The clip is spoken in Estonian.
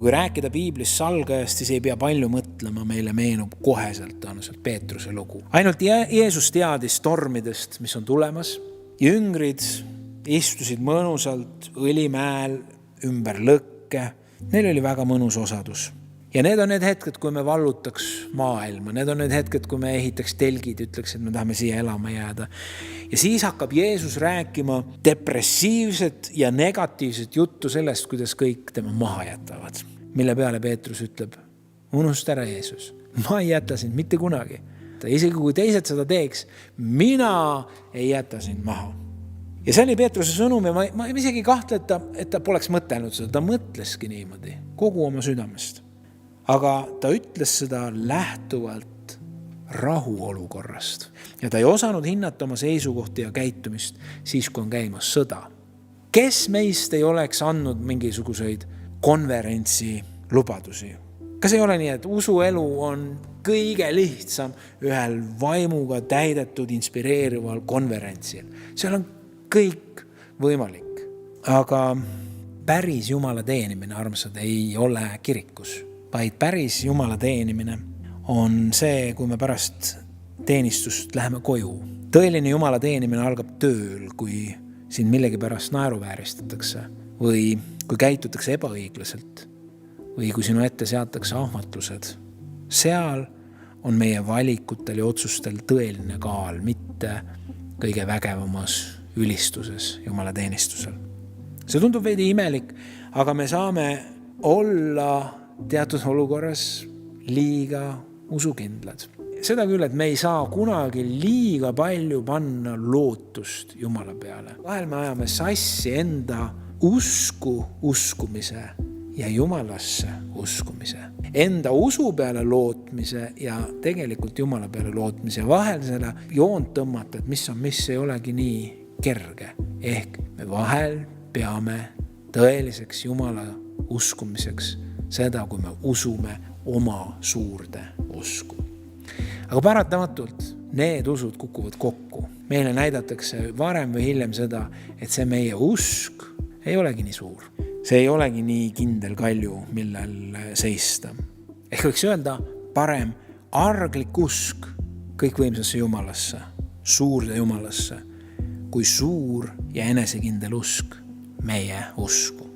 Kui rääkida piiblis salgajast, siis ei pea palju mõtlema, meile meenub koheselt tõenäoliselt Peetruse lugu. Ainult Jeesus teadis tormidest, mis on tulemas. Jüngrid istusid mõnusalt õlimäel ümber lõkke. Neil oli väga mõnus osadus. Ja need on need hetked, kui me vallutaks maailma. Need on need hetked, kui me ehitaks telgid, ütleks, et me tahame siia elama jääda. Ja siis hakkab Jeesus rääkima depressiivset ja negatiivset juttu sellest, kuidas kõik tema maha jätavad. Mille peale Peetrus ütleb, unusta ära Jeesus. Ma ei jäta sind mitte kunagi. Isegi kui teised seda teeks, mina ei jäta sind maha. Ja see oli Peetruse sõnum ja ma isegi kahtle, et ta poleks mõtelnud seda. Ta mõtleski niimoodi kogu oma südamest. Aga ta ütles seda lähtuvalt rahuolukorrast. Ja ta ei osanud hinnata oma seisukohti ja käitumist siis, kui on käimas sõda. Kes meist ei oleks andnud mingisuguseid konverentsi lubadusi? Kas ei ole nii, et usuelu on kõige lihtsam ühel vaimuga täidetud inspireerival konverentsil? Seal on kõik võimalik. Aga päris Jumala teenimine, armsad, ei ole kirikus. Vaid päris Jumala teenimine on see, kui me pärast teenistust läheme koju. Tõeline Jumala teenimine algab tööl, kui sind millegi pärast naeruvääristatakse või kui käitutakse ebaõiglaselt või kui sinu ette seatakse ahvatlused. Seal on meie valikutel ja otsustel tõeline kaal, mitte kõige vägevamas ülistuses Jumala teenistusel. See tundub veidi imelik, aga me saame olla teatud olukorras liiga usukindlad. Seda küll, et me ei saa kunagi liiga palju panna lootust Jumala peale. Vahel me ajame sassi enda uskumise ja Jumalasse uskumise. Enda usu peale lootmise ja tegelikult Jumala peale lootmise. Vahel selle joont tõmmata, et mis on, mis ei olegi nii kerge. Ehk me vahel peame tõeliseks Jumala uskumiseks seda, kui me usume oma suurde usku. Aga paratamatult need usud kukuvad kokku. Meile näidatakse varem või hiljem seda, et see meie usk ei olegi nii suur. See ei olegi nii kindel kalju, millel seista. Ehk võiks öelda parem arglik usk kõikvõimsasse Jumalasse, suurde Jumalasse, kui suur ja enesekindel usk meie usku.